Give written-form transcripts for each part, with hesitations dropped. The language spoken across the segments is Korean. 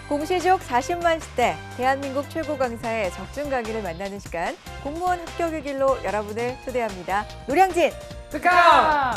공시족 40만 시대, 대한민국 최고 강사의 적중 강의를 만나는 시간, 공무원 합격의 길로 여러분을 초대합니다. 노량진 특강!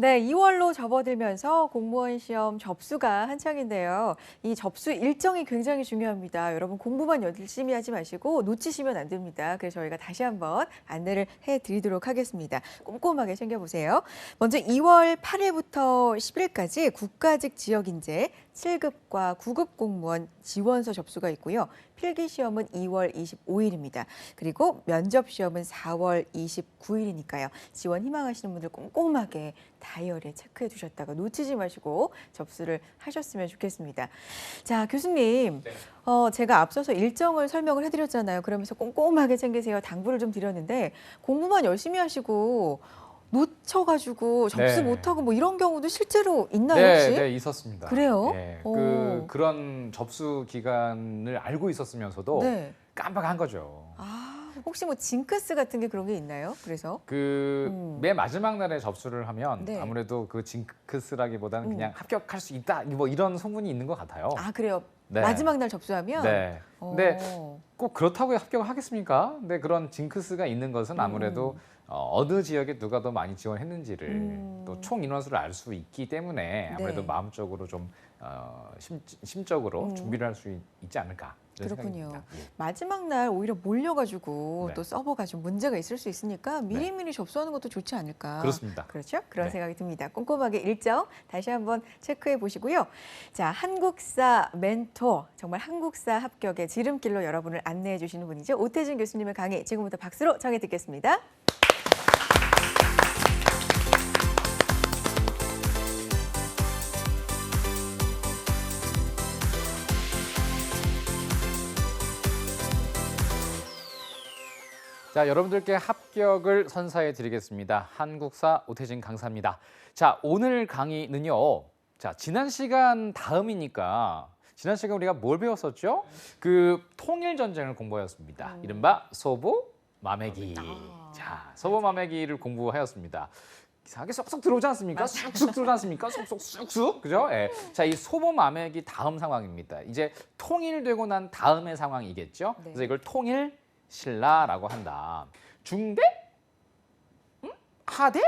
네, 2월로 접어들면서 공무원 시험 접수가 한창인데요. 이 접수 일정이 굉장히 중요합니다. 여러분 공부만 열심히 하지 마시고 놓치시면 안 됩니다. 그래서 저희가 다시 한번 안내를 해드리도록 하겠습니다. 꼼꼼하게 챙겨보세요. 먼저 2월 8일부터 10일까지 국가직 지역인재 7급과 9급 공무원 지원서 접수가 있고요. 필기시험은 2월 25일입니다. 그리고 면접시험은 4월 29일이니까요. 지원 희망하시는 분들 꼼꼼하게 다이어리에 체크해 두셨다가 놓치지 마시고 접수를 하셨으면 좋겠습니다. 자, 교수님. 네. 제가 앞서서 일정을 설명을 해드렸잖아요. 그러면서 꼼꼼하게 챙기세요. 당부를 좀 드렸는데 공부만 열심히 하시고 놓쳐가지고 접수 네. 못하고 뭐 이런 경우도 실제로 있나요, 네, 혹시? 네, 있었습니다. 그래요? 네, 오. 그런 접수 기간을 알고 있었으면서도 네. 깜빡한 거죠. 아, 혹시 뭐 징크스 같은 게 그런 게 있나요? 그래서? 맨 마지막 날에 접수를 하면 네. 아무래도 그 징크스라기보다는 그냥 합격할 수 있다, 뭐 이런 소문이 있는 것 같아요. 아, 그래요? 네. 마지막 날 접수하면? 네. 근데 어. 꼭 그렇다고 합격을 하겠습니까? 근데 그런 징크스가 있는 것은 아무래도 어느 지역에 누가 더 많이 지원했는지를 또 총 인원수를 알 수 있기 때문에 아무래도 네. 마음적으로 좀 심적으로 준비를 할 수 있지 않을까. 이런 그렇군요. 생각입니다. 예. 마지막 날 오히려 몰려가지고 네. 또 서버가 좀 문제가 있을 수 있으니까 미리미리 접수하는 것도 좋지 않을까. 그렇습니다. 그렇죠? 그런 네. 생각이 듭니다. 꼼꼼하게 일정 다시 한번 체크해 보시고요. 자, 한국사 멘토, 정말 한국사 합격의 지름길로 여러분을 안내해 주시는 분이죠. 오태준 교수님의 강의 지금부터 박수로 청해 듣겠습니다. 자, 여러분들께 합격을 선사해 드리겠습니다. 한국사 오태진 강사입니다. 자, 오늘 강의는요. 자, 지난 시간 다음이니까 지난 시간 우리가 뭘 배웠었죠? 그 통일 전쟁을 공부하였습니다. 이른바 소보 마매기. 자, 소보 마매기를 공부하였습니다. 이상하게 쏙쏙 들어오지 않습니까? 쑥쑥 들어오지 않습니까? 쏙쏙 쑥쑥. 그죠? 예. 자, 이 소보 마매기 다음 상황입니다. 이제 통일되고 난 다음의 상황이겠죠? 네. 그래서 이걸 통일 신라라고 한다. 중대? 하대?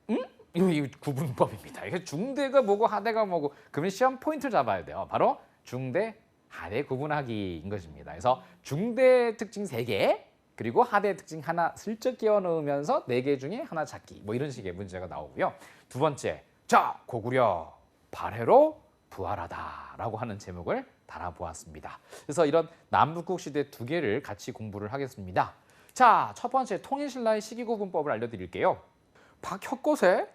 이 구분법입니다. 이게 중대가 뭐고 하대가 뭐고 그러면 시험 포인트를 잡아야 돼요. 바로 중대, 하대 구분하기인 것입니다. 그래서 중대 특징 3개 그리고 하대 특징 하나 슬쩍 끼워 넣으면서 4개 중에 하나 찾기 뭐 이런 식의 문제가 나오고요. 두 번째, 자 고구려 발해로 부활하다라고 하는 제목을 달아보았습니다. 그래서 이런 남북국 시대 2개를 같이 공부를 하겠습니다. 자, 첫 번째 통일신라의 시기구분법을 알려드릴게요. 박혁거세?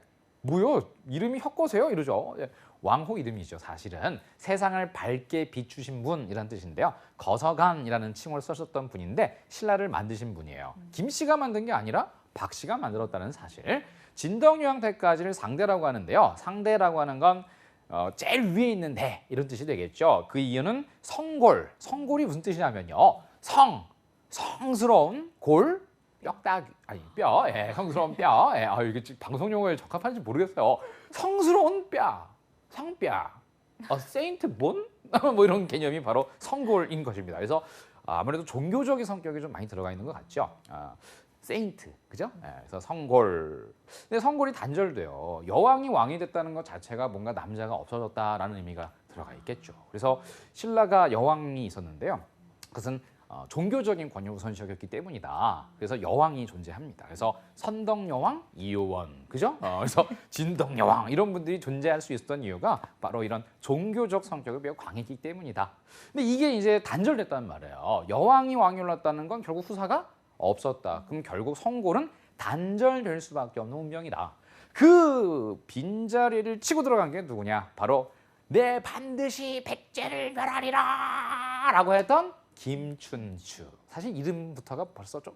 뭐요? 이름이 혁거세요? 이러죠. 왕후 이름이죠. 사실은 세상을 밝게 비추신 분이라는 뜻인데요. 거서관이라는 칭호를 쓰셨던 분인데 신라를 만드신 분이에요. 김씨가 만든 게 아니라 박씨가 만들었다는 사실. 진덕유황대까지를 상대라고 하는데요. 상대라고 하는 건 제일 위에 있는 대 이런 뜻이 되겠죠. 그 이유는 성골, 성골이 무슨 뜻이냐면요. 성스러운 골, 뼈, 예, 성스러운 뼈. 예, 이게 방송 용어에 적합한지 모르겠어요. 성스러운 뼈, 성뼈, 세인트 본? 뭐 이런 개념이 바로 성골인 것입니다. 그래서 아무래도 종교적인 성격이 좀 많이 들어가 있는 것 같죠. 세인트, 그죠? 네, 그래서 성골. 근데 성골이 단절돼요. 여왕이 왕이 됐다는 것 자체가 뭔가 남자가 없어졌다라는 의미가 들어가 있겠죠. 그래서 신라가 여왕이 있었는데요. 그것은 종교적인 권유 우선시였기 때문이다. 그래서 여왕이 존재합니다. 그래서 선덕여왕, 이효원, 그죠? 그래서 진덕여왕 이런 분들이 존재할 수 있었던 이유가 바로 이런 종교적 성격이 매우 강했기 때문이다. 근데 이게 이제 단절됐다는 말이에요. 여왕이 왕이 올랐다는 건 결국 후사가 없었다. 그럼 결국 성골은 단절될 수밖에 없는 운명이다. 그 빈자리를 치고 들어간 게 누구냐? 바로 내 반드시 백제를 멸하리라 라고 했던 김춘추. 사실 이름부터가 벌써 좀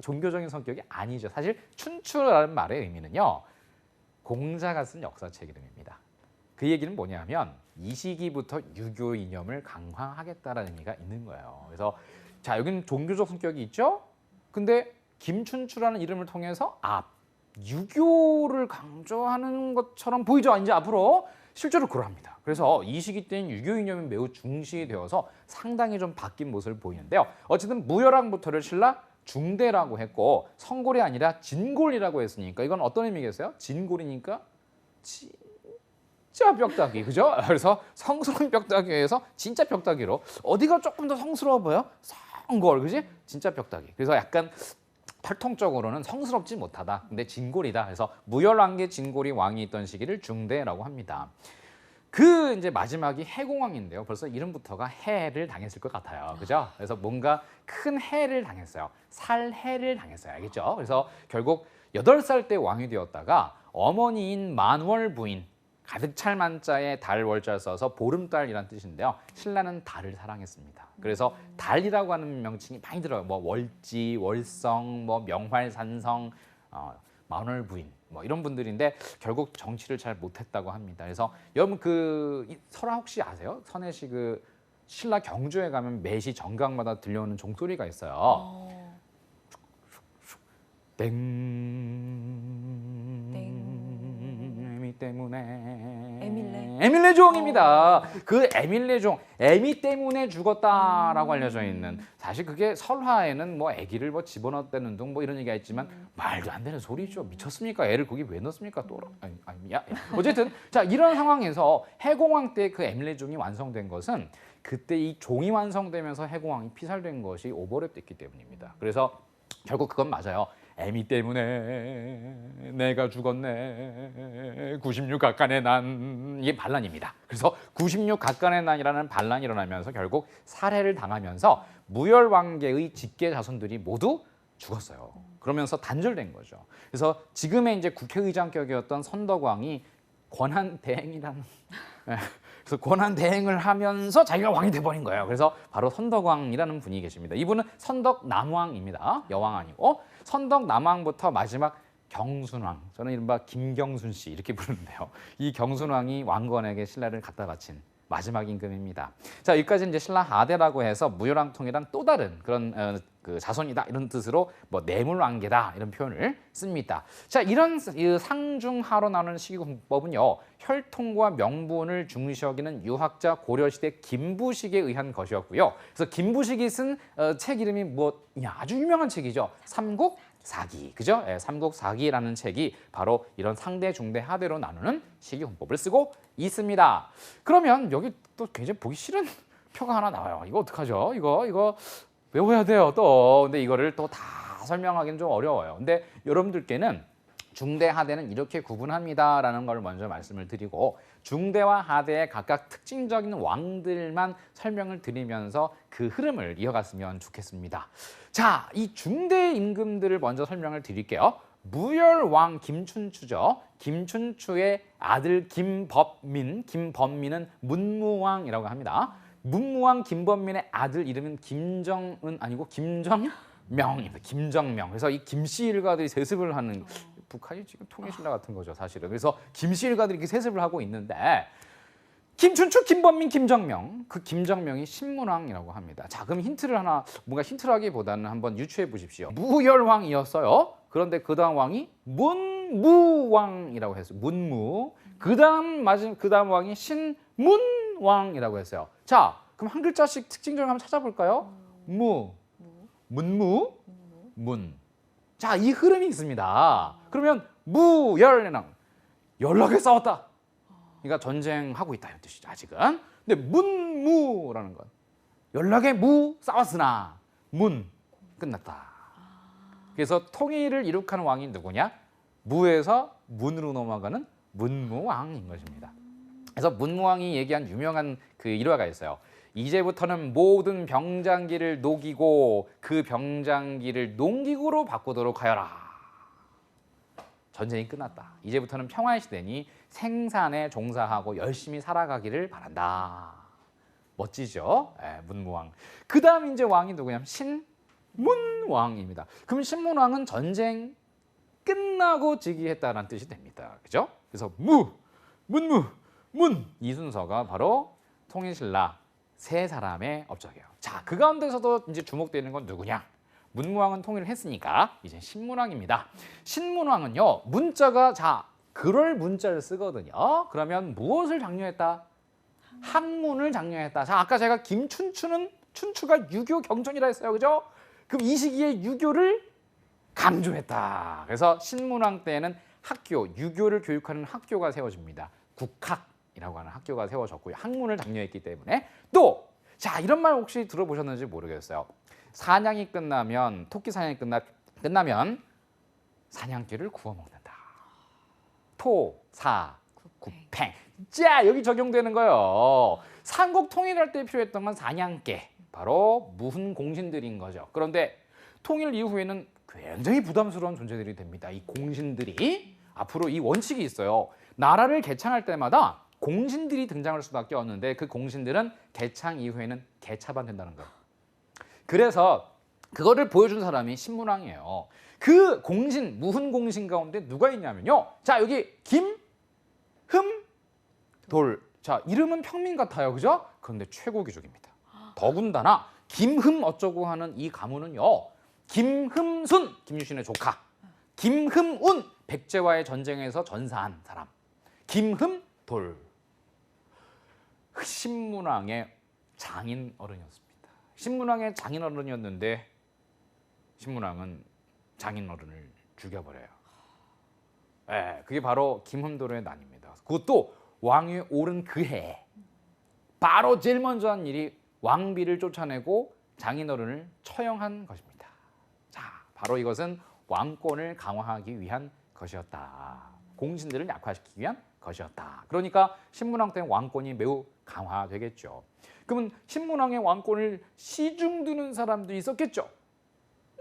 종교적인 성격이 아니죠. 사실 춘추라는 말의 의미는요. 공자가 쓴 역사책 이름입니다. 그 얘기는 뭐냐면 이 시기부터 유교 이념을 강화하겠다라는 의미가 있는 거예요. 그래서 자, 여기는 종교적 성격이 있죠. 근데 김춘추라는 이름을 통해서 유교를 강조하는 것처럼 보이죠. 이제 앞으로 실제로 그러합니다. 그래서 이 시기 때는 유교 이념이 매우 중시되어서 상당히 좀 바뀐 모습을 보이는데요. 어쨌든 무열왕부터를 신라 중대라고 했고 성골이 아니라 진골이라고 했으니까 이건 어떤 의미겠어요? 진골이니까 진짜 벽다귀, 그죠? 그래서 성스러운 벽다귀에서 진짜 벽다귀로 어디가 조금 더 성스러워 보여? 성골, 그지? 진짜 벽다귀. 그래서 약간 활통적으로는 성스럽지 못하다. 근데 진골이다. 그래서 무열왕계 진골이 왕이 있던 시기를 중대라고 합니다. 그 이제 마지막이 해공왕인데요. 벌써 이름부터가 해를 당했을 것 같아요. 그죠? 그래서 뭔가 큰 해를 당했어요. 살해를 당했어요. 알겠죠? 그래서 결국 8살 때 왕이 되었다가 어머니인 만월 부인, 가득 찰 만자에 달 월자를 써서 보름달이란 뜻인데요. 신라는 달을 사랑했습니다. 그래서 달이라고 하는 명칭이 많이 들어요. 뭐 월지, 월성, 뭐 명활산성, 만월 부인 뭐 이런 분들인데 결국 정치를 잘 못했다고 합니다. 그래서 여러분 이 설화 혹시 아세요? 선혜시 그 신라 경주에 가면 매시 정각마다 들려오는 종소리가 있어요. 땡. 에미 때문에 에밀레 종입니다. 그 에밀레 종, 에미 때문에 죽었다라고 알려져 있는, 사실 그게 설화에는 뭐 아기를 뭐 집어넣었다는 둥 뭐 이런 얘기가 있지만 말도 안 되는 소리죠. 미쳤습니까? 애를 거기 왜 넣습니까? 또 야. 어쨌든 자, 이런 상황에서 해공왕 때 그 에밀레 종이 완성된 것은 그때 이 종이 완성되면서 해공왕이 피살된 것이 오버랩됐기 때문입니다. 그래서 결국 그건 맞아요. 애미 때문에 내가 죽었네. 96각간의 난, 이게 반란입니다. 그래서 96각간의 난이라는 반란이 일어나면서 결국 살해를 당하면서 무열왕계의 직계 자손들이 모두 죽었어요. 그러면서 단절된 거죠. 그래서 지금의 이제 국회의장격이었던 선덕왕이 권한대행이라는 그래서 권한대행을 하면서 자기가 왕이 돼버린 거예요. 그래서 바로 선덕왕이라는 분이 계십니다. 이분은 선덕남왕입니다. 여왕 아니고. 선덕남왕부터 마지막 경순왕, 저는 이른바 김경순 씨 이렇게 부르는데요. 이 경순왕이 왕건에게 신라를 갖다 바친 마지막 임금입니다. 자, 여기까지 이제 신라 하대라고 해서 무열왕통이랑 또 다른 그런 그 자손이다 이런 뜻으로 뭐 내물왕계다 이런 표현을 씁니다. 자, 이런 상중하로 나누는 시기공법은요, 혈통과 명분을 중시 여기는 유학자 고려시대 김부식에 의한 것이었고요. 그래서 김부식이 쓴 책 이름이 뭐냐, 아주 유명한 책이죠. 삼국사기, 그죠? 예, 삼국사기라는 책이 바로 이런 상대, 중대, 하대로 나누는 시기공법을 쓰고 있습니다. 그러면 여기 또 굉장히 보기 싫은 표가 하나 나와요. 이거 어떡하죠? 이거 외워야 돼요, 또. 근데 이거를 또 다 설명하기는 좀 어려워요. 근데 여러분들께는 중대, 하대는 이렇게 구분합니다라는 걸 먼저 말씀을 드리고, 중대와 하대의 각각 특징적인 왕들만 설명을 드리면서 그 흐름을 이어갔으면 좋겠습니다. 자, 이 중대 임금들을 먼저 설명을 드릴게요. 무열왕 김춘추죠. 김춘추의 아들 김범민은 문무왕이라고 합니다. 문무왕 김범민의 아들 이름은 김정은 아니고 김정명입니다. 김정명. 그래서 이 김씨 일가들이 세습을 하는, 북한이 지금 통일신라 같은 거죠, 사실은. 그래서 김씨 일가들이 이렇게 세습을 하고 있는데, 김춘추, 김범민, 김정명, 그 김정명이 신문왕이라고 합니다. 자, 그럼 힌트를 하나, 뭔가 힌트라기보다는 한번 유추해 보십시오. 무열왕이었어요. 그런데 그 다음 왕이 문무왕이라고 했어요. 문무. 그 다음 왕이 신문왕이라고 했어요. 자, 그럼 한 글자씩 특징적으로 한번 찾아볼까요? 문무, 문. 자, 이 흐름이 있습니다. 그러면 무열이랑 연락에 싸웠다. 그러니까 전쟁하고 있다 이 뜻이죠, 아직은. 근데 문무라는 건 연락에 싸웠으나 문 끝났다. 그래서 통일을 이룩하는 왕이 누구냐? 무에서 문으로 넘어가는 문무왕인 것입니다. 그래서 문무왕이 얘기한 유명한 그 일화가 있어요. 이제부터는 모든 병장기를 녹이고 그 병장기를 농기구로 바꾸도록 하여라. 전쟁이 끝났다. 이제부터는 평화의 시대니 생산에 종사하고 열심히 살아가기를 바란다. 멋지죠? 네, 문무왕. 그 다음 이제 왕이 누구냐면 신문왕입니다. 그럼 신문왕은 전쟁 끝나고 즉위했다는 뜻이 됩니다. 그죠? 그래서 문무, 문 이 순서가 바로 통일신라 세 사람의 업적이에요. 자, 그 가운데서도 이제 주목되는 건 누구냐? 문무왕은 통일을 했으니까 이제 신문왕입니다. 신문왕은요 문자가 자 그럴 문자를 쓰거든요. 그러면 무엇을 장려했다? 학문을 장려했다. 자 아까 제가 김춘추는 춘추가 유교 경전이라 했어요, 그죠? 그럼 이 시기에 유교를 강조했다. 그래서 신문왕 때에는 학교, 유교를 교육하는 학교가 세워집니다. 국학이라고 하는 학교가 세워졌고요. 학문을 장려했기 때문에 또 자 이런 말 혹시 들어보셨는지 모르겠어요. 사냥이 끝나면 토끼 사냥이 끝나면 사냥개를 구워 먹는다. 토, 사, 구팽. 자 여기 적용되는 거예요. 삼국 통일할 때 필요했던 건 사냥개, 바로 무훈 공신들인 거죠. 그런데 통일 이후에는 굉장히 부담스러운 존재들이 됩니다. 이 공신들이 앞으로 이 원칙이 있어요. 나라를 개창할 때마다 공신들이 등장할 수밖에 없는데 그 공신들은 개창 이후에는 개차반된다는 거예요. 그래서 그거를 보여준 사람이 신문왕이에요. 그 공신, 무훈 공신 가운데 누가 있냐면요. 자 여기 김흠돌. 자 이름은 평민 같아요, 그죠? 그런데 최고 귀족입니다. 더군다나 김흠 어쩌고 하는 이 가문은요. 김흠순, 김유신의 조카. 김흠운, 백제와의 전쟁에서 전사한 사람. 김흠돌. 신문왕의 장인 어른이었습니다. 신문왕의 장인 어른이었는데 신문왕은 장인 어른을 죽여버려요. 네, 그게 바로 김흠돌의 난입니다. 그것도 왕위에 오른 그 해에 바로 제일 먼저 한 일이 왕비를 쫓아내고 장인 어른을 처형한 것입니다. 자, 바로 이것은 왕권을 강화하기 위한 것이었다. 공신들을 약화시키기 위한 것이었다. 그러니까 신문왕 때는 왕권이 매우 강화되겠죠. 그러면 신문왕의 왕권을 시중드는 사람도 있었겠죠.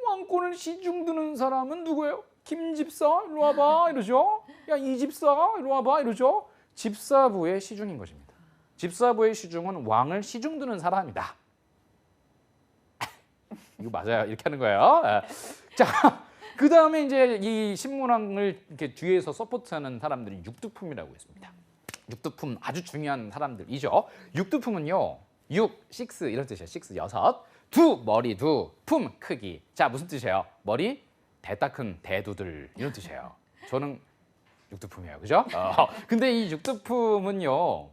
왕권을 시중드는 사람은 누구예요? 김집사 일로 와봐 이러죠. 야 이집사 일로 와봐 이러죠. 집사부의 시중인 것입니다. 집사부의 시중은 왕을 시중드는 사람이다. 이거 맞아요. 이렇게 하는 거예요. 자, 그 다음에 이제 이 신문왕을 이렇게 뒤에서 서포트하는 사람들이 육두품이라고 있습니다. 육두품 아주 중요한 사람들이죠. 육두품은요, 6, 6 이런 뜻이에요. 6, 6. 두, 머리, 두, 품, 크기. 자, 무슨 뜻이에요? 머리, 대따 큰 대두들 이런 뜻이에요. 저는 육두품이에요, 그죠? 근데 이 육두품은요,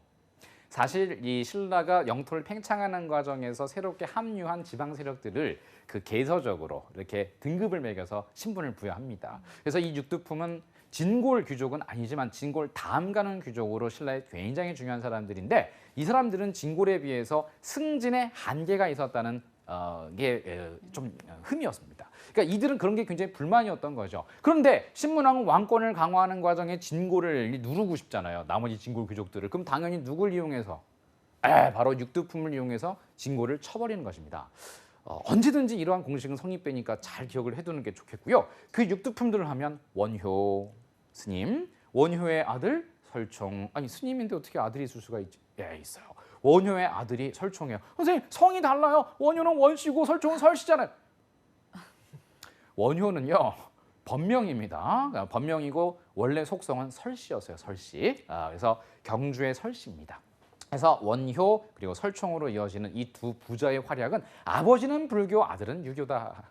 사실 이 신라가 영토를 팽창하는 과정에서 새롭게 합류한 지방 세력들을 그 계서적으로 이렇게 등급을 매겨서 신분을 부여합니다. 그래서 이 육두품은 진골 귀족은 아니지만 진골 다음 가는 귀족으로 신라에 굉장히 중요한 사람들인데 이 사람들은 진골에 비해서 승진에 한계가 있었다는 게 좀 흠이었습니다. 그러니까 이들은 그런 게 굉장히 불만이었던 거죠. 그런데 신문왕은 왕권을 강화하는 과정에 진골을 누르고 싶잖아요. 나머지 진골 귀족들을. 그럼 당연히 누굴 이용해서? 바로 육두품을 이용해서 진골을 쳐버리는 것입니다. 언제든지 이러한 공식은 성립되니까 잘 기억을 해두는 게 좋겠고요. 그 육두품들을 하면 원효 스님, 원효의 아들 설총. 아니 스님인데 어떻게 아들이 있을 수가 있지? 예, 있어요. 원효의 아들이 설총이에요. 선생님 성이 달라요. 원효는 원씨고 설총은 설씨잖아요. 원효는요 법명입니다. 법명이고 원래 속성은 설씨였어요. 설씨. 그래서 경주의 설씨입니다. 그래서 원효 그리고 설총으로 이어지는 이 두 부자의 활약은 아버지는 불교, 아들은 유교다.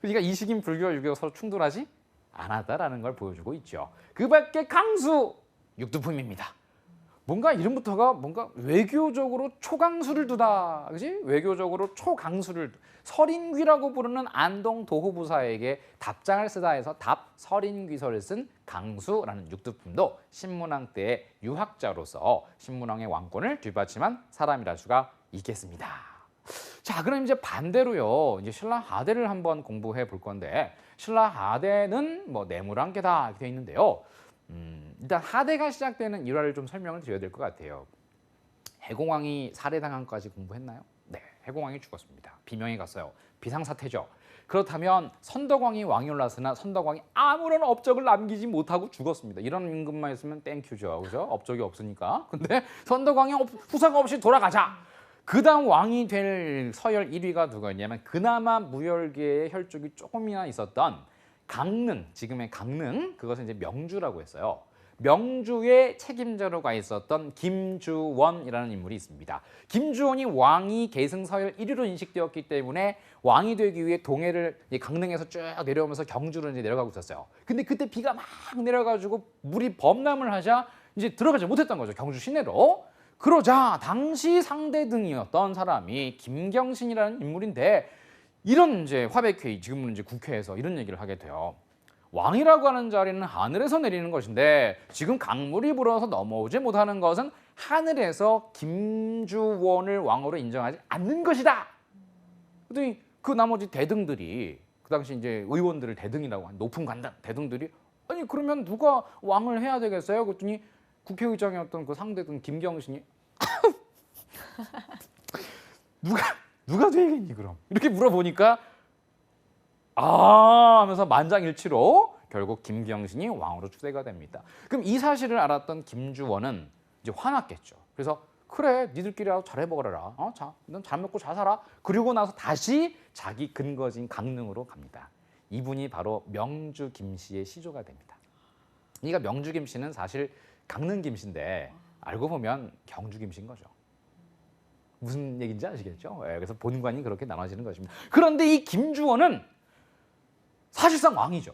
그러니까 이식인 불교, 유교 서로 충돌하지 않았다라는 걸 보여주고 있죠. 그 밖에 강수 육두품입니다. 뭔가 이름부터가 뭔가 외교적으로 초강수를 두다, 그지? 외교적으로 초강수를 설인귀라고 부르는 안동 도호부사에게 답장을 쓰다 해서 답 설인귀서를 쓴 강수라는 육두품도 신문왕 때의 유학자로서 신문왕의 왕권을 뒷받침한 사람이랄 수가 있겠습니다. 자, 그럼 이제 반대로요, 이제 신라 하대를 한번 공부해 볼 건데 신라 하대는 뭐 내무랑계다 이렇게 돼 있는데요. 일단 하대가 시작되는 일화를 좀 설명을 드려야 될 것 같아요. 해공왕이 살해당한 것까지 공부했나요? 네, 해공왕이 죽었습니다. 비명이 갔어요. 비상사태죠. 그렇다면 선덕왕이 왕이 올랐으나 선덕왕이 아무런 업적을 남기지 못하고 죽었습니다. 이런 임금만 있으면 땡큐죠, 그죠? 업적이 없으니까. 근데 선덕왕이 후사가 없이 돌아가자. 그 다음 왕이 될 서열 1위가 누구였냐면 그나마 무열계의 혈족이 조금이나 있었던 강릉, 지금의 강릉, 그것은 이제 명주라고 했어요. 명주의 책임자로 가 있었던 김주원이라는 인물이 있습니다. 김주원이 왕이 계승 서열 1위로 인식되었기 때문에 왕이 되기 위해 동해를 강릉에서 쭉 내려오면서 경주로 이제 내려가고 있었어요. 근데 그때 비가 막 내려가지고 물이 범람을 하자 이제 들어가지 못했던 거죠. 경주 시내로. 그러자 당시 상대등이었던 사람이 김경신이라는 인물인데 이런 이제 화백회의, 지금은 이제 국회에서 이런 얘기를 하게 돼요. 왕이라고 하는 자리는 하늘에서 내리는 것인데 지금 강물이 불어서 넘어오지 못하는 것은 하늘에서 김주원을 왕으로 인정하지 않는 것이다. 그랬더니 그 나머지 대등들이 그 당시 이제 의원들을 대등이라고 한 높은 관당 대등들이 아니 그러면 누가 왕을 해야 되겠어요? 그랬더니 국회의장이었던 그 상대등 김경신이 누가 되겠니 그럼? 이렇게 물어보니까 하면서 만장일치로 결국 김경신이 왕으로 추대가 됩니다. 그럼 이 사실을 알았던 김주원은 이제 화났겠죠. 그래서 그래 니들끼리라도 잘해보거라. 자, 넌 잘 먹고 잘 살아. 그리고 나서 다시 자기 근거지인 강릉으로 갑니다. 이분이 바로 명주 김씨의 시조가 됩니다. 그러니까 명주 김씨는 사실 강릉 김씨인데 알고 보면 경주 김씨인 거죠. 무슨 얘기인지 아시겠죠? 그래서 본관이 그렇게 나눠지는 것입니다. 그런데 이 김주원은 사실상 왕이죠.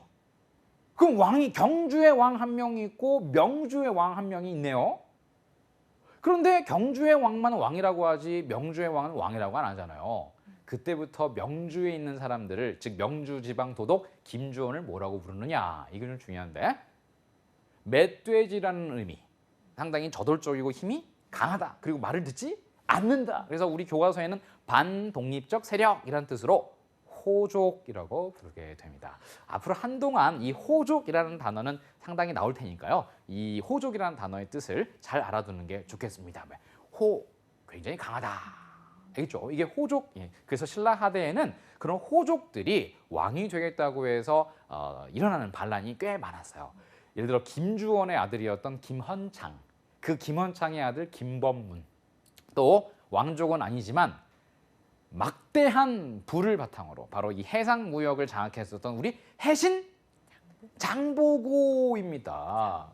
그럼 왕이 경주의 왕 한 명이 있고 명주의 왕 한 명이 있네요. 그런데 경주의 왕만 왕이라고 하지 명주의 왕은 왕이라고 안 하잖아요. 그때부터 명주에 있는 사람들을 즉 명주 지방 도독 김주원을 뭐라고 부르느냐 이게 좀 중요한데 멧돼지라는 의미 상당히 저돌적이고 힘이 강하다 그리고 말을 듣지 않는다. 그래서 우리 교과서에는 반독립적 세력이라는 뜻으로 호족이라고 부르게 됩니다. 앞으로 한동안 이 호족이라는 단어는 상당히 나올 테니까요. 이 호족이라는 단어의 뜻을 잘 알아두는 게 좋겠습니다. 굉장히 강하다. 알겠죠? 이게 호족. 그래서 신라 하대에는 그런 호족들이 왕이 되겠다고 해서 일어나는 반란이 꽤 많았어요. 예를 들어 김주원의 아들이었던 김헌창, 그 김헌창의 아들 김범문, 또 왕족은 아니지만 막대한 부를 바탕으로 바로 이 해상 무역을 장악했었던 우리 해신 장보고입니다.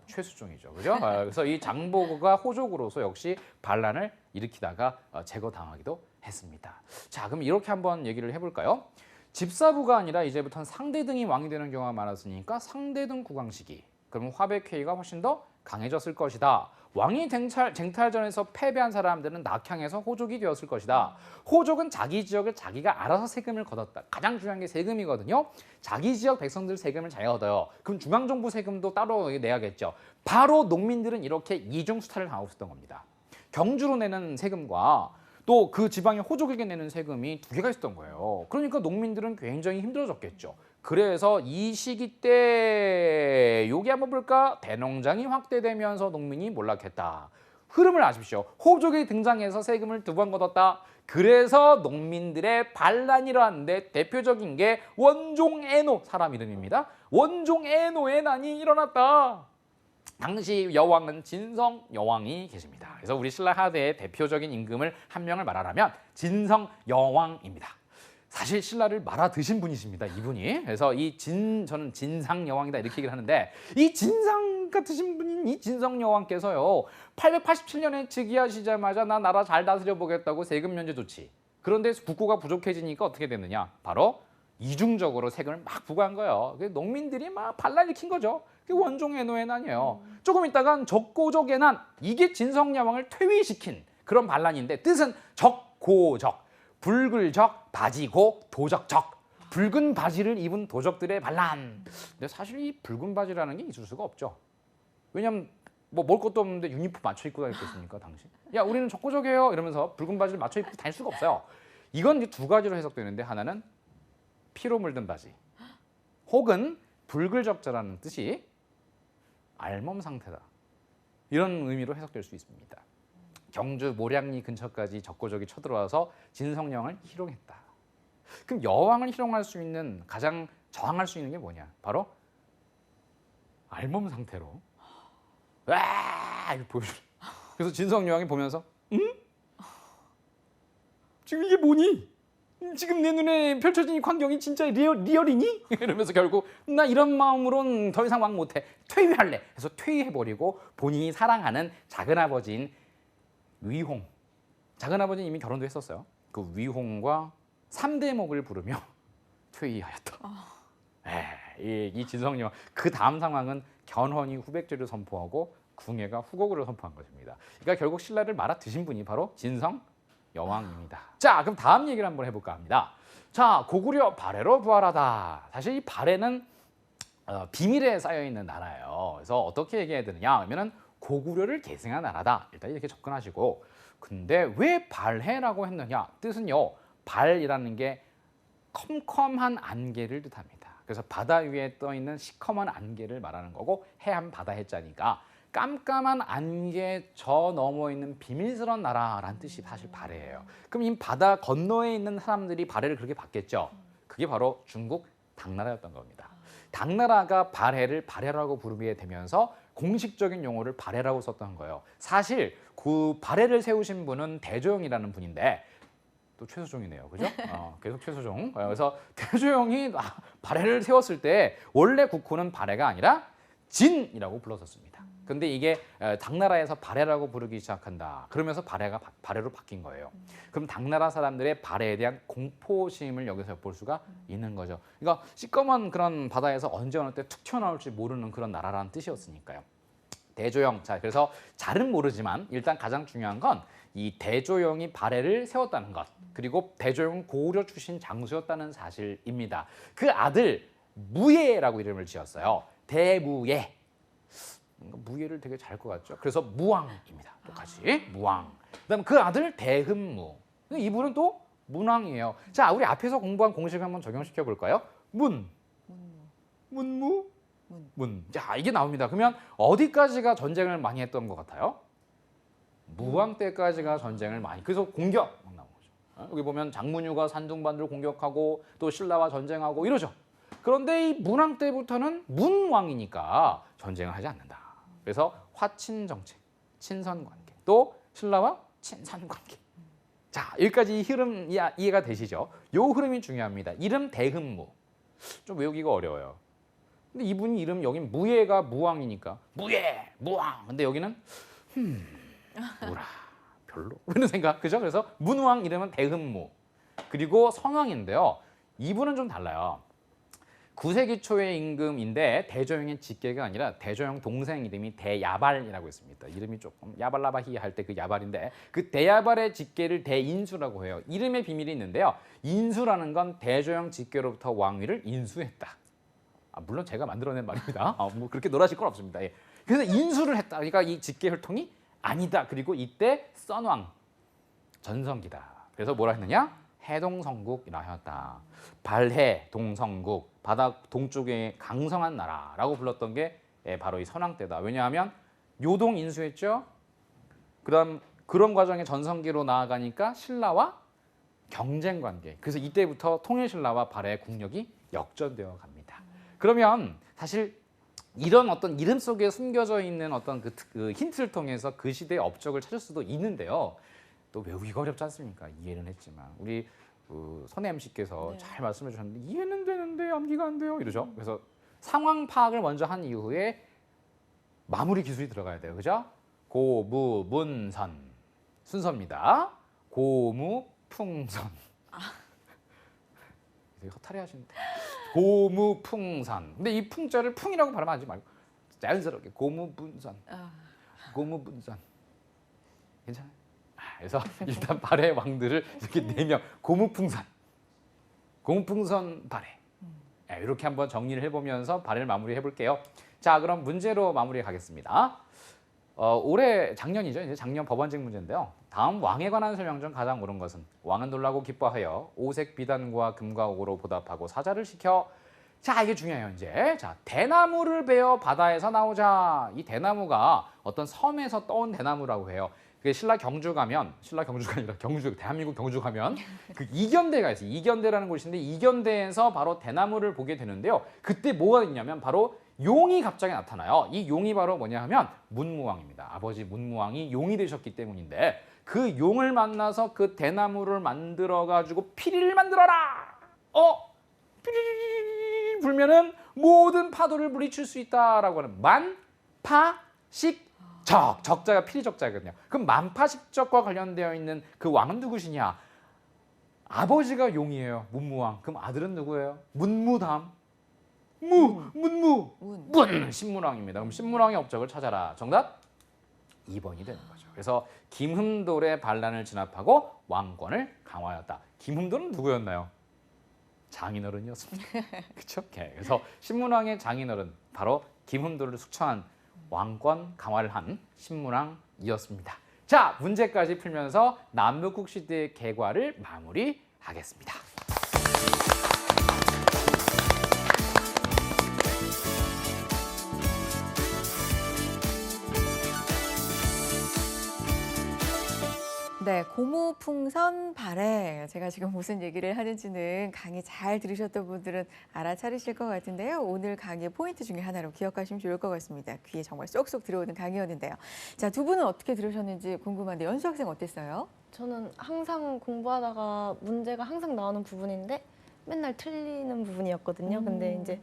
최수종이죠, 그죠? 그래서 이 장보고가 호족으로서 역시 반란을 일으키다가 제거당하기도 했습니다. 자, 그럼 이렇게 한번 얘기를 해볼까요? 집사부가 아니라 이제부터는 상대등이 왕이 되는 경우가 많았으니까 상대등 국왕시기. 그러면 화백회의가 훨씬 더 강해졌을 것이다. 왕이 쟁탈전에서 패배한 사람들은 낙향해서 호족이 되었을 것이다. 호족은 자기 지역을 자기가 알아서 세금을 걷었다. 가장 중요한 게 세금이거든요. 자기 지역 백성들 세금을 잘 얻어요. 그럼 중앙정부 세금도 따로 내야겠죠. 바로 농민들은 이렇게 이중수탈을 당하고 있었던 겁니다. 경주로 내는 세금과 또 그 지방의 호족에게 내는 세금이 두 개가 있었던 거예요. 그러니까 농민들은 굉장히 힘들어졌겠죠. 그래서 이 시기 때 여기 한번 볼까? 대농장이 확대되면서 농민이 몰락했다. 흐름을 아십시오. 호족이 등장해서 세금을 두 번 걷었다. 그래서 농민들의 반란이 일어났는데 대표적인 게 원종애노 사람 이름입니다. 원종애노의 난이 일어났다. 당시 여왕은 진성 여왕이 계십니다. 그래서 우리 신라 하대의 대표적인 임금을 한 명을 말하라면 진성 여왕입니다. 사실 신라를 말아 드신 분이십니다. 이분이. 그래서 저는 진상 여왕이다 이렇게 얘기를 하는데 이 진상 같으신 분인 이 진성 여왕께서요 887년에 즉위하시자마자 나 나라 잘 다스려 보겠다고 세금 면제 조치. 그런데 국고가 부족해지니까 어떻게 됐느냐? 바로 이중적으로 세금을 막 부과한 거예요. 농민들이 막 반란 일으킨 거죠. 그게 원종애노의 난이에요. 조금 있다간 적고적의 난. 이게 진성 여왕을 퇴위시킨 그런 반란인데 뜻은 적고적. 붉을적, 바지고, 도적적. 붉은 바지를 입은 도적들의 반란. 근데 사실 이 붉은 바지라는 게 있을 수가 없죠. 왜냐면 뭐 먹을 것도 없는데 유니폼 맞춰 입고 다녔겠습니까, 당시? 야, 우리는 적고적이에요. 이러면서 붉은 바지를 맞춰 입고 다닐 수가 없어요. 이건 이제 두 가지로 해석되는데 하나는 피로 물든 바지. 혹은 붉을적자라는 뜻이 알몸 상태다. 이런 의미로 해석될 수 있습니다. 경주 모량리 근처까지 적고적이 쳐들어와서 진성여왕을 희롱했다. 그럼 여왕을 희롱할 수 있는 가장 저항할 수 있는 게 뭐냐? 바로 알몸 상태로 와 이렇게 보여줘. 그래서 진성여왕이 보면서 응? 지금 이게 뭐니? 지금 내 눈에 펼쳐진 이 광경이 진짜 리얼이니? 이러면서 결국 나 이런 마음으론 더 이상 왕 못해. 퇴위할래. 해서 퇴위해버리고 본인이 사랑하는 작은아버지인 위홍. 작은아버지는 이미 결혼도 했었어요. 그 위홍과 3대목을 부르며 퇴위하였다. 이 진성령. 그 다음 상황은 견훤이 후백제를 선포하고 궁예가 후곡을 선포한 것입니다. 그러니까 결국 신라를 말아 드신 분이 바로 진성 여왕입니다. 자, 그럼 다음 얘기를 한번 해볼까 합니다. 자, 고구려 발해로 부활하다. 사실 이 발해는 비밀에 쌓여 있는 나라예요. 그래서 어떻게 얘기해야 되느냐 하면은 고구려를 계승한 나라다. 일단 이렇게 접근하시고, 근데 왜 발해라고 했느냐? 뜻은요, 발이라는 게 컴컴한 안개를 뜻합니다. 그래서 바다 위에 떠 있는 시커먼 안개를 말하는 거고, 해안 바다 해자니까 깜깜한 안개 저 너머 있는 비밀스러운 나라라는 뜻이 사실 발해예요. 그럼 이 바다 건너에 있는 사람들이 발해를 그렇게 봤겠죠. 그게 바로 중국 당나라였던 겁니다. 당나라가 발해를 발해라고 부르게 되면서 공식적인 용어를 발해라고 썼던 거예요. 사실 그 발해를 세우신 분은 대조영이라는 분인데, 또 최소종이네요, 그죠? 계속 최소종. 그래서 대조영이 발해를 세웠을 때 원래 국호는 발해가 아니라 진이라고 불렀었습니다. 근데 이게 당나라에서 발해라고 부르기 시작한다. 그러면서 발해가 발해로 바뀐 거예요. 그럼 당나라 사람들의 발해에 대한 공포심을 여기서 엿볼 수가 있는 거죠. 그러니까 시꺼먼 그런 바다에서 언제 어느 때 툭 튀어나올지 모르는 그런 나라라는 뜻이었으니까요. 대조영. 자, 그래서 잘은 모르지만 일단 가장 중요한 건 이 대조영이 발해를 세웠다는 것, 그리고 대조영은 고구려 출신 장수였다는 사실입니다. 그 아들 무예라고 이름을 지었어요. 대무예. 무예를 되게 잘 것 같죠. 그래서 무왕입니다. 똑같이 무왕. 그다음 그 아들 대흠무. 이분은 또 문왕이에요. 자, 우리 앞에서 공부한 공식 한번 적용시켜 볼까요? 문무, 문. 자, 이게 나옵니다. 그러면 어디까지가 전쟁을 많이 했던 것 같아요? 무왕 때까지가 전쟁을 많이. 그래서 공격 막 나온 거죠. 여기 보면 장문유가 산둥반도를 공격하고 또 신라와 전쟁하고 이러죠. 그런데 이 문왕 때부터는 문왕이니까 전쟁을 하지 않는다. 그래서 화친 정책, 친선 관계, 또 신라와 친선 관계. 자, 여기까지 이 흐름 이해가 되시죠? 요 흐름이 중요합니다. 이름 대흠무. 좀 외우기가 어려워요. 근데 이분 이름 여긴 무예가 무왕이니까 무예, 무왕. 근데 여기는 뭐라 별로 이런 생각, 그죠? 그래서 문왕 이름은 대흠무. 그리고 성왕인데요. 이분은 좀 달라요. 9세기 초의 임금인데 대조영의 직계가 아니라 대조영 동생 이름이 대야발이라고 있습니다. 이름이 조금 야발라바히 할 때 그 야발인데, 그 대야발의 직계를 대인수라고 해요. 이름의 비밀이 있는데요. 인수라는 건 대조영 직계로부터 왕위를 인수했다. 물론 제가 만들어낸 말입니다. 뭐 그렇게 놀라실 건 없습니다. 예. 그래서 인수를 했다. 그러니까 이 직계 혈통이 아니다. 그리고 이때 선왕 전성기다. 그래서 뭐라 했느냐? 해동성국이라 하였다. 발해 동성국, 바다 동쪽의 강성한 나라라고 불렀던 게 바로 이 선왕 때다. 왜냐하면 요동 인수했죠. 그다음 그런 과정의 전성기로 나아가니까 신라와 경쟁 관계. 그래서 이때부터 통일신라와 발해의 국력이 역전되어 갑니다. 그러면 사실 이런 어떤 이름 속에 숨겨져 있는 어떤 그 힌트를 통해서 그 시대의 업적을 찾을 수도 있는데요. 또 외우기가 어렵지 않습니까? 이해는 했지만 우리 선혜 MC께서 잘 말씀해 주셨는데 이해는 되는데 암기가 안 돼요 이러죠. 그래서 상황 파악을 먼저 한 이후에 마무리 기술이 들어가야 돼요. 그죠? 고무문선 순서입니다. 고무풍선. 되게 허탈해 하시는데. 고무풍선. 근데 이 풍자를 풍이라고 발음하지 말고 자연스럽게 고무분선. 고무분선. 괜찮아요? 그래서 일단 발해 왕들을 이렇게 4명 고무풍선, 고무풍선 발해. 이렇게 한번 정리를 해보면서 발해를 마무리해 볼게요. 자, 그럼 문제로 마무리해 가겠습니다. 올해 작년이죠. 이제 작년 법원직 문제인데요. 다음 왕에 관한 설명 중 가장 옳은 것은 왕은 놀라고 기뻐하여 오색 비단과 금과 옥으로 보답하고 사자를 시켜. 자, 이게 중요해요. 이제 자, 대나무를 베어 바다에서 나오자. 이 대나무가 어떤 섬에서 떠온 대나무라고 해요. 그게 신라 경주 가면, 신라 경주가 아니라 경주, 대한민국 경주 가면 그 이견대가 있어요. 이견대라는 곳인데 이견대에서 바로 대나무를 보게 되는데요. 그때 뭐가 있냐면 바로 용이 갑자기 나타나요. 이 용이 바로 뭐냐 하면 문무왕입니다. 아버지 문무왕이 용이 되셨기 때문인데, 그 용을 만나서 그 대나무를 만들어 가지고 피리를 만들어라. 피리리리 불면은 모든 파도를 물리칠 수 있다라고 하는 만파식적. 적자가 피리 적자거든요. 그럼 만파식적과 관련되어 있는 그 왕은 누구시냐? 아버지가 용이에요. 문무왕. 그럼 아들은 누구예요? 문무담. 문무. 문. 신문왕입니다. 그럼 신문왕의 업적을 찾아라. 정답 2번이 되는 거죠. 그래서 김흠돌의 반란을 진압하고 왕권을 강화하였다. 김흠돌은 누구였나요? 장인어른이었습니다. 그렇죠? 그래서 신문왕의 장인어른 바로 김흠돌을 숙청한 왕권 강화를 한 신문왕이었습니다. 자, 문제까지 풀면서 남북국 시대의 개과를 마무리하겠습니다. 네, 고무풍선 발해. 제가 지금 무슨 얘기를 하는지는 강의 잘 들으셨던 분들은 알아차리실 것 같은데요. 오늘 강의의 포인트 중에 하나로 기억하시면 좋을 것 같습니다. 귀에 정말 쏙쏙 들어오는 강의였는데요. 자, 두 분은 어떻게 들으셨는지 궁금한데 연수 학생 어땠어요? 저는 항상 공부하다가 문제가 항상 나오는 부분인데 맨날 틀리는 부분이었거든요. 근데 이제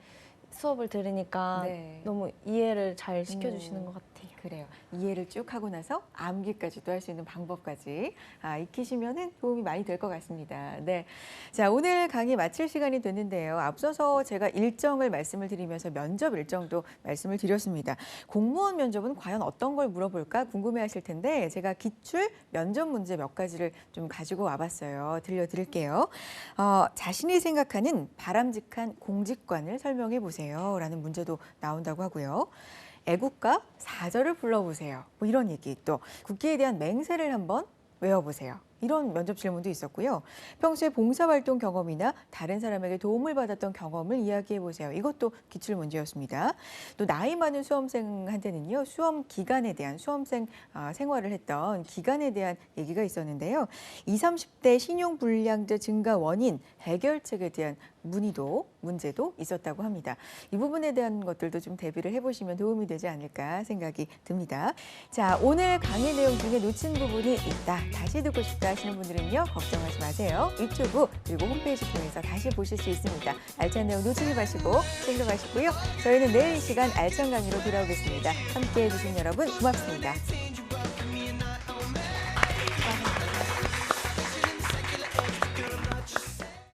수업을 들으니까 네. 너무 이해를 잘 시켜주시는 것 같아요. 그래요. 이해를 쭉 하고 나서 암기까지도 할 수 있는 방법까지 익히시면은 도움이 많이 될 것 같습니다. 네. 자, 오늘 강의 마칠 시간이 됐는데요. 앞서서 제가 일정을 말씀을 드리면서 면접 일정도 말씀을 드렸습니다. 공무원 면접은 과연 어떤 걸 물어볼까 궁금해 하실 텐데 제가 기출 면접 문제 몇 가지를 좀 가지고 와봤어요. 들려드릴게요. 자신이 생각하는 바람직한 공직관을 설명해 보세요. 라는 문제도 나온다고 하고요. 애국가 4절을 불러보세요. 뭐 이런 얘기. 또 국기에 대한 맹세를 한번 외워보세요. 이런 면접 질문도 있었고요. 평소에 봉사활동 경험이나 다른 사람에게 도움을 받았던 경험을 이야기해 보세요. 이것도 기출 문제였습니다. 또 나이 많은 수험생한테는요. 수험 기간에 대한 수험생 생활을 했던 기간에 대한 얘기가 있었는데요. 20, 30대 신용 불량자 증가 원인 해결책에 대한 문제도 있었다고 합니다. 이 부분에 대한 것들도 좀 대비를 해보시면 도움이 되지 않을까 생각이 듭니다. 자, 오늘 강의 내용 중에 놓친 부분이 있다. 다시 듣고 싶다 하시는 분들은요. 걱정하지 마세요. 유튜브 그리고 홈페이지 통해서 다시 보실 수 있습니다. 알찬 내용 놓치지 마시고 챙겨가시고요. 저희는 내일 이 시간 알찬 강의로 돌아오겠습니다. 함께해 주신 여러분 고맙습니다.